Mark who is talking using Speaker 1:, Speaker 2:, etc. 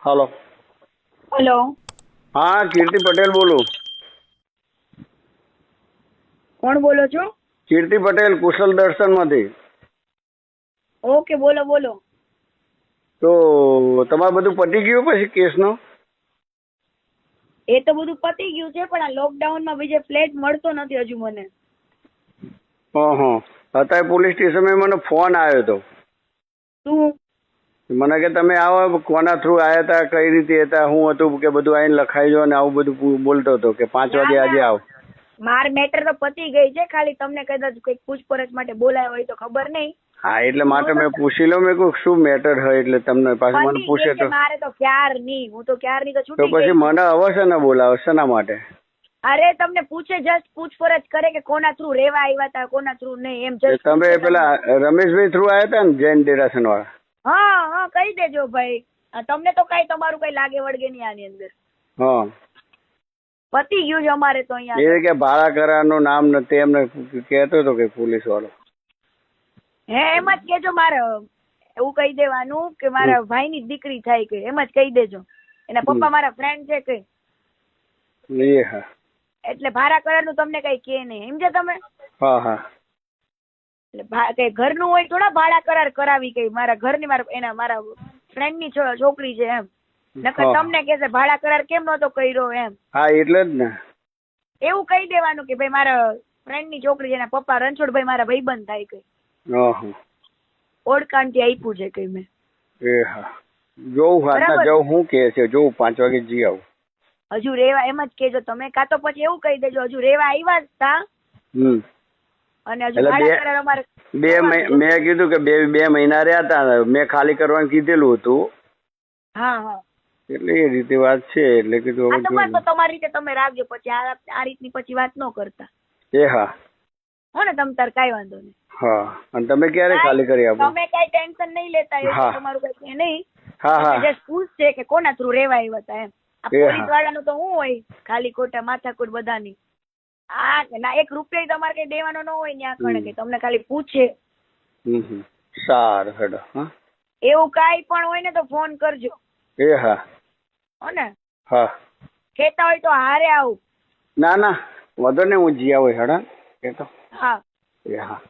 Speaker 1: Hello.
Speaker 2: Hello.
Speaker 1: હા, કીર્તિ પટેલ બોલું.
Speaker 2: કોણ બોલો છો?
Speaker 1: કીર્તિ પટેલ, કુશલ દર્શનમાંથી.
Speaker 2: ઓકે, બોલો બોલો.
Speaker 1: તો તમારે બધું પતી ગયું પછી કેસનો?
Speaker 2: એ તો બધું પતી ગયું છે, પણ આ લોકડાઉનમાં બીજે ફ્લેટ મળતો નથી હજુ મને.
Speaker 1: હા. અત્યારે પોલીસ સ્ટેશનમાં મને ફોન આવ્યો હતો.
Speaker 2: શું?
Speaker 1: મને કે તમે આવો, કોના થ્રુ આવ્યા હતા, કઈ રીતે હતા, શું હતું કે બધું આવીને લખાઈ જો, અને આવું બધું બોલતો હતો કે 5 વાગે આજે આવો.
Speaker 2: માર મેટર તો પતી ગઈ છે, ખાલી તમને કદાચ કંઈક પૂછપરછ માટે બોલાયો હોય તો ખબર નહીં.
Speaker 1: હા, એટલે માટે મેં પૂછી લો, મેં કહ્યું શું મેટર હોય, એટલે તમને પાછું મને
Speaker 2: પતી
Speaker 1: પૂછે
Speaker 2: ગઈ છે
Speaker 1: તો
Speaker 2: મારે તો ક્યારની. હું તો ક્યારની તો
Speaker 1: તો
Speaker 2: છૂટી
Speaker 1: પછી
Speaker 2: ગઈ છું.
Speaker 1: મને અવશ્ય ના બોલાવો, શેના માટે?
Speaker 2: અરે તમને પૂછે, જસ્ટ પૂછપરછ કરે કે કોના થ્રુ રેવા આવ્યા હતા, કોના થ્રુ નહીં, એમ જસ્ટ
Speaker 1: તમે
Speaker 2: પૂછે તમને.
Speaker 1: પેલા રમેશભાઈ થ્રુ આવ્યા હતા ને, જૈન ડેરાસન વાળા?
Speaker 2: હા હા, કહી દેજો ભાઈ. તમને તો કઈ તમારું કઈ લાગે વળગે નહીં આની અંદર.
Speaker 1: હા.
Speaker 2: પતી ગયું છે અમારે તો અહીંયા.
Speaker 1: એ કે ભાડા કરારનું નામ નથી, એમને કહેતો હતો કે પોલીસ વાળો.
Speaker 2: હે, એમ જ કેજો. મારે એવું કહી દેવાનું કે મારા ભાઈની દીકરી થાય, કે એમ જ કહી દેજો. એના પપ્પા મારા ફ્રેન્ડ છે કે.
Speaker 1: એ હા.
Speaker 2: એટલે ભાડા કરારનું તમને કઈ કે નહીં, સમજે તમે?
Speaker 1: હા.
Speaker 2: એટલે કઈ ઘરનું હોય થોડા ભાડા કરાર કરાવી, કઈ મારા ઘરની મારા ફ્રેન્ડની છોકરી છે એમ. નકર તમને કહેશે ભાડા કરાર કેમ નતો કર્યો એમ.
Speaker 1: હા, એટલે જ ને.
Speaker 2: એવું કહી દેવાનું કે ભાઈ મારા ફ્રેન્ડની છોકરી છે, એના પપ્પા રણછોડભાઈ મારા ભાઈબંધ થાય, કઈ ઓળખાણથી આપ્યું છે કઈ મેં.
Speaker 1: એ હા. જોઉં હાથના જવું શું કે છે, જોઉં 5 વાગે જી આવું.
Speaker 2: હજુ રેવા એમ જ કેજો તમે, કાં તો પછી એવું કહી દેજો હજુ રેવા આવ્યા જ તા. અને હજુ ભાડા કરાર અમારે
Speaker 1: મેં કીધું કે બે મહિના રહ્યા હતા, મેં ખાલી કરવાનું કીધેલું હતું.
Speaker 2: હા.
Speaker 1: એટલે એ રીતે વાત છે, એટલે કીધું
Speaker 2: તમારે તો તમારી રીતે તમે રાખજો, પછી આ રીતની પછી વાત ન કરતા.
Speaker 1: એ હા.
Speaker 2: હો ને, તમ તાર કઈ વાંધો નહીં.
Speaker 1: હા. અને તમે ક્યારે ખાલી કરી આપો?
Speaker 2: તમે કઈ ટેન્શન નહીં લેતા, એવું તમારું કઈ નહીં.
Speaker 1: હા.
Speaker 2: જસ્ટ પૂછશે કે કોના થ્રુ રેવા આવ્યા હતા એમ. આ પોલીસ વાળાનું તો શું હોય, ખાલી ખોટા માથાકૂટ બધાની. ના, 1 રૂપિયા તમારે કઈ દેવાનો ન હોય ત્યાં કણે, કે તમને ખાલી પૂછે.
Speaker 1: સારું હેડો.
Speaker 2: એવું કાઈ પણ હોય ને તો ફોન કરજો.
Speaker 1: એ હા.
Speaker 2: હો ને?
Speaker 1: હા.
Speaker 2: કહેતા હોય તો હારે આવું.
Speaker 1: ના, વધો ને, હું જી આવું હેડા. એ તો
Speaker 2: હા.
Speaker 1: એ હા.